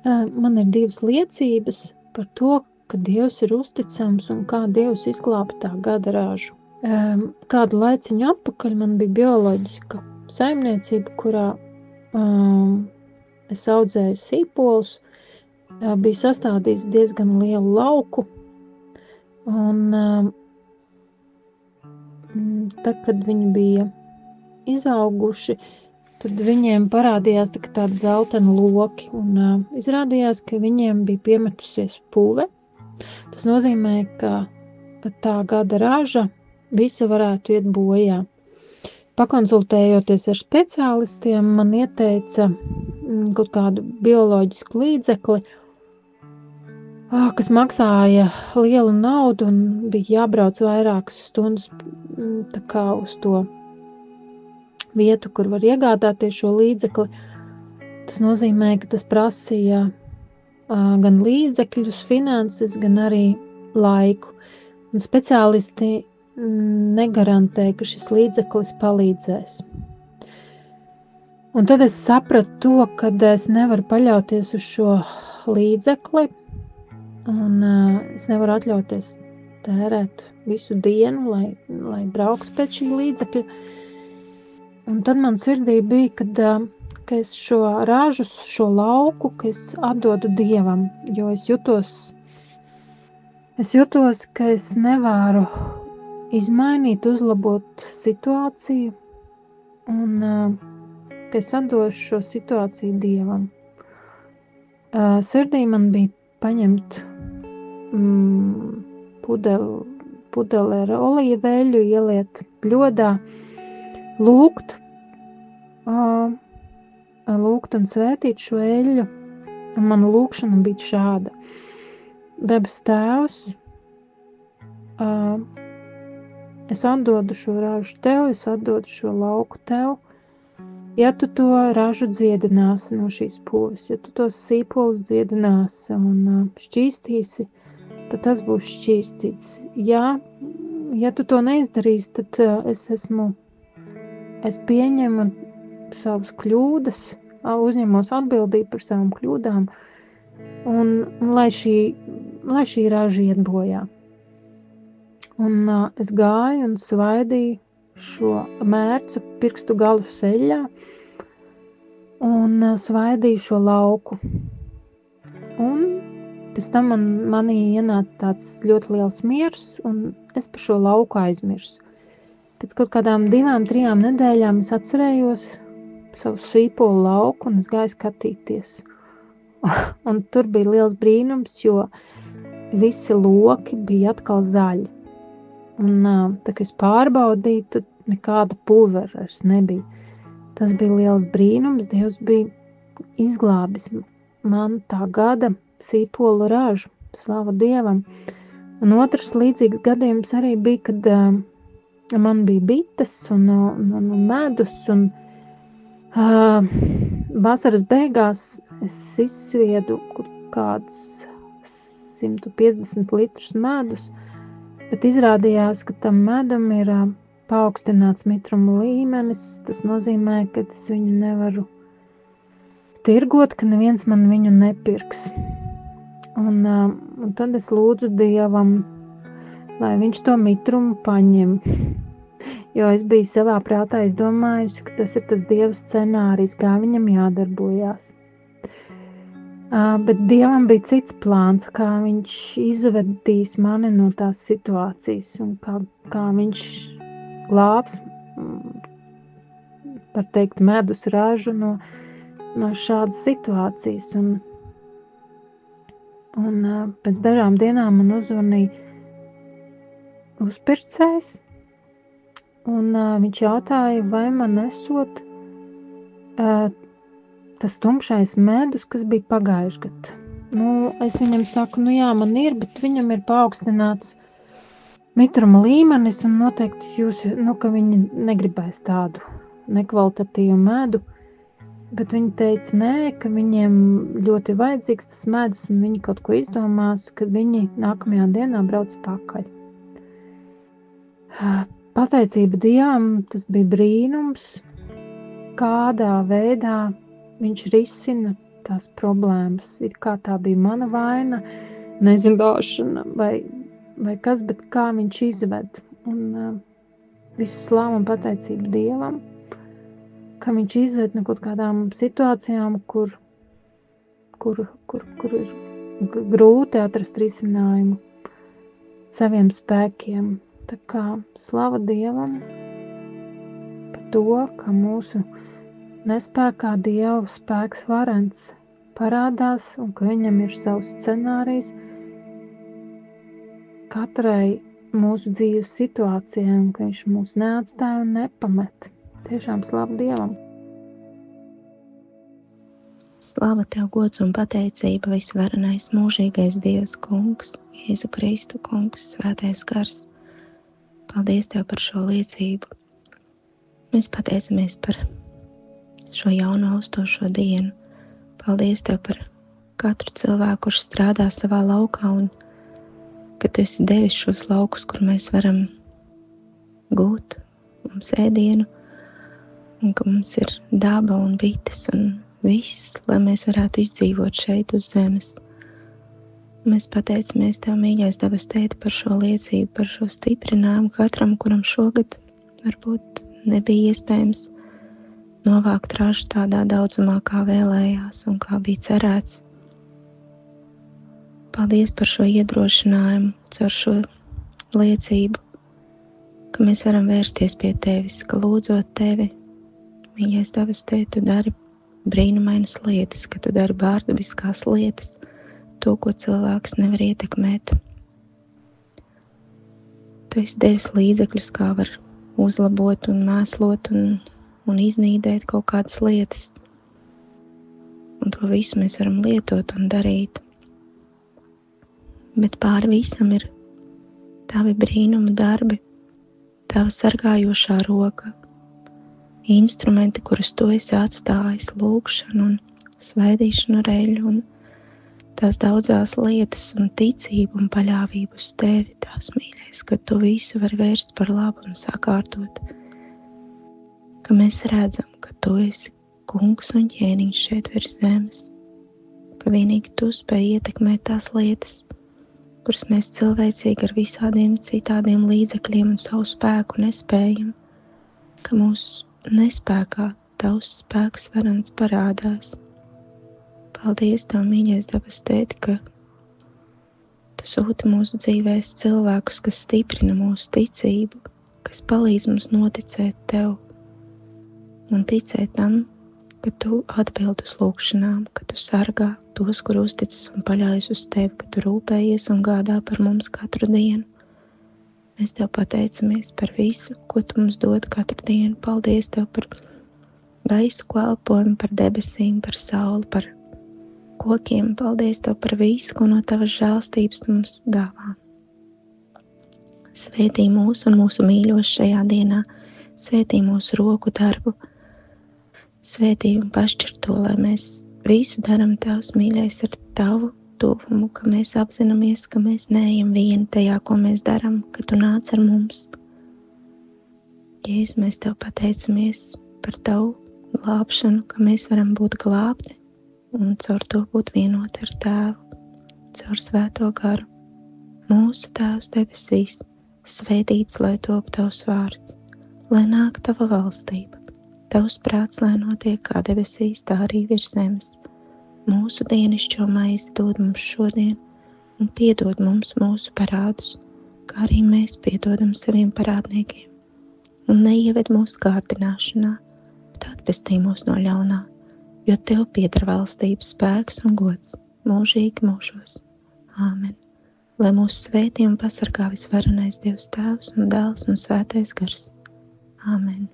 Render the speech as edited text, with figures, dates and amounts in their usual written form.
man ir 2 liecības par to, ka Dievs ir uzticams un kā Dievs izglāba tā gada ražu. Kādu laiciņu atpakaļ man bija bioloģiska saimniecība, kurā es audzēju sīpolus, bija sastādījis diezgan lielu lauku, un tad, kad viņi bija izauguši, tad viņiem parādījās tādi zeltaini loki, un izrādījās, ka viņiem bija piemetusies puve. Tas nozīmē, ka tā gada raža visa varētu iet bojā. Pakonsultējoties ar speciālistiem, man ieteica kaut kādu bioloģisku līdzekli, kas maksāja lielu naudu un bija jābrauc vairākas stundas tā kā uz to vietu, kur var iegādāties šo līdzekli. Tas nozīmē, ka tas prasīja gan līdzekļus, finanses, gan arī laiku. Un speciālisti negarantē, ka šis līdzeklis palīdzēs. Un tad es sapratu to, ka es nevaru paļauties uz šo līdzekli, un es nevaru atļauties tērēt visu dienu, lai brauktu pēc šī līdzekļa. Un tad man sirdī bija, ka es šo ražu, šo lauku, ka es atdodu Dievam, jo es jutos, ka es nevaru izmainīt, uzlabot situāciju, un ka es atdošu šo situāciju Dievam. Sirdī man bija paņemt pudeli ar olīveļu, ieliet bļodā, lūgt un svētīt šo eļļu, un mana lūkšana bija šāda. Debes Tēvs, es atdodu šo ražu Tev, es atdodu šo lauku Tev. Ja Tu to ražu dziedināsi no šīs puves, ja Tu tos sīpolus dziedināsi un šķīstīsi, tad tas būs šķīstīts. Ja Tu to neizdarīsi, tad es pieņemu savas kļūdas, uzņemos atbildību par savām kļūdām, un lai šī raža iet bojā. Un es gāju un svaidīju šo mērcu pirkstu galu seļā un svaidīju šo lauku. Un pēc tam manī ienāca tāds ļoti liels miers, un es par šo lauku aizmirsu. Pēc kaut kādām 2-3 nedēļām es atcerējos savu sīpolu lauku, un es gāju skatīties. Un tur bija liels brīnums, jo visi loki bija atkal zaļi. Un tā kā es pārbaudīju, tad nekāda pulvera vairs nebija. Tas bija liels brīnums, Dievs bija izglābis man tā gada sīpolu ražu, slava Dievam. Un otrs līdzīgs gadījums arī bija, kad man bija bites un medus, un vasaras beigās es izsviedu kādus 150 litrus medus, bet izrādījās, ka tam medum ir paaugstināts mitruma līmenis. Tas nozīmē, ka es viņu nevaru tirgot, ka neviens man viņu nepirks. Un tad es lūdzu Dievam, lai viņš to mitrumu paņem. Jo es biju savā prātā izdomājusi, ka tas ir tas Dieva scenārijs, kā viņam jādarbojās. Bet Dievam bija cits plāns, kā viņš izvedīs mani no tās situācijas un kā viņš glābs, var teikt, medus ražu no šādas situācijas. Un pēc dažām dienām man uzvanīja uzpircējs, un viņš jautāja, vai man esot tas tumšais medus, kas bija pagājuši gadu. Es viņam saku, jā, man ir, bet viņam ir paaugstināts mitruma līmenis, un noteikti jūs, ka viņi negribēs tādu nekvalitatīvu medu, bet viņi teica, nē, ka viņiem ļoti vajadzīgs tas medus, un viņi kaut ko izdomās, kad viņi nākamajā dienā brauc pakaļ. Pateicība Dievam, tas bija brīnums, kādā veidā viņš risina tās problēmas, it kā tā bija mana vaina, nezināšana vai kas, bet kā viņš izved. Un visu slavu un pateicību Dievam, ka viņš izved no kaut kādām situācijām, kur ir grūti atrast risinājumu saviem spēkiem. Tā kā slava Dievam par to, ka mūsu nespēkā Dieva spēks varens parādās un ka viņam ir savs scenārijs katrai mūsu dzīves situācijai un ka viņš mūs neatstāja un nepamet. Tiešām slava Dievam! Slava Tev, gods un pateicība, visvarenais mūžīgais Dievs, Kungs, Jēzu Kristu, Kungs, Svētais Gars. Paldies Tev par šo liecību. Mēs pateicamies par šo jauno uztošo dienu. Paldies Tev par katru cilvēku, kurš strādā savā laukā un ka Tu esi devis šos laukus, kur mēs varam gūt mums ēdienu un ka mums ir daba un bites un viss, lai mēs varētu izdzīvot šeit uz zemes. Mēs pateicamies Tev, mīļais dabas Tēti, par šo liecību, par šo stiprinājumu katram, kuram šogad varbūt nebija iespējams novākt ražu tādā daudzumā, kā vēlējās un kā bija cerēts. Paldies par šo iedrošinājumu, caur šo liecību, ka mēs varam vērsties pie Tevis, ka lūdzot Tevi, mīļais dabas Tēti, Tu dari brīnumainas lietas, ka Tu dari bārdabiskās lietas, to, ko cilvēks nevar ietekmēt. Tu esi devis līdzekļus, kā var uzlabot un mēslot un iznīdēt kaut kādas lietas. Un to visu mēs varam lietot un darīt. Bet pāri visam ir Tavi brīnuma darbi, Tava sargājošā roka, instrumenti, kurus Tu esi atstājis, lūgšanu un svētīšanu ar eļļu un tās daudzās lietas un ticību un paļāvību uz Tevi, Tavs mīļais, ka Tu visu vari vērst par labu un sakārtot, ka mēs redzam, ka Tu esi kungs un ķēniņš šeit virs zemes, ka vienīgi Tu spēj ietekmēt tās lietas, kuras mēs cilvēcīgi ar visādiem citādiem līdzekļiem un savu spēku nespējam, ka mūsu nespēkā Tavs spēks varens parādās. Paldies Tev, mīļais dabas Tēti, ka Tu sūti mūsu dzīvēs cilvēkus, kas stiprina mūsu ticību, kas palīdz mums noticēt Tev un ticēt tam, ka Tu atbild uz lūgšanām, ka Tu sargā tos, kur uzticas un paļaujas uz Tevi, ka Tu rūpējies un gādā par mums katru dienu. Mēs Tev pateicamies par visu, ko Tu mums dod katru dienu. Paldies Tev par gaisu, ko elpojam, par debesīm, par sauli, par kokiem. Paldies Tev par visu, ko no Tavas žēlstības mums dāvā. Svētī mūs un mūsu mīļos šajā dienā, svētī mūsu roku darbu, svētī un pašķir to, lai mēs visu daram Tavs mīļais ar Tavu tuvumu, ka mēs apzināmies, ka mēs neejam vieni tajā, ko mēs daram, ka Tu nāc ar mums. Jēzus, mēs Tev pateicamies par Tavu glābšanu, ka mēs varam būt glābti un caur to būt vienoti ar Tēvu, caur Svēto Garu. Mūsu Tēvs debesīs, svētīts lai top Tavs vārds, lai nāk Tava valstība. Tavs prāts, lai notiek kā debesīs, tā arī virs zemes. Mūsu dienišķo maizi dod mums šodien un piedod mums mūsu parādus, kā arī mēs piedodam saviem parādniekiem. Un neieved mūsu kārdināšanā, bet atpestī mūs no ļaunā, jo Tev pieder valstības spēks un gods mūžīgi mūžos. Āmen. Lai mūsu svētī un pasargā visvarenais Dievs Tēvs un Dēls un Svētais Gars. Āmen.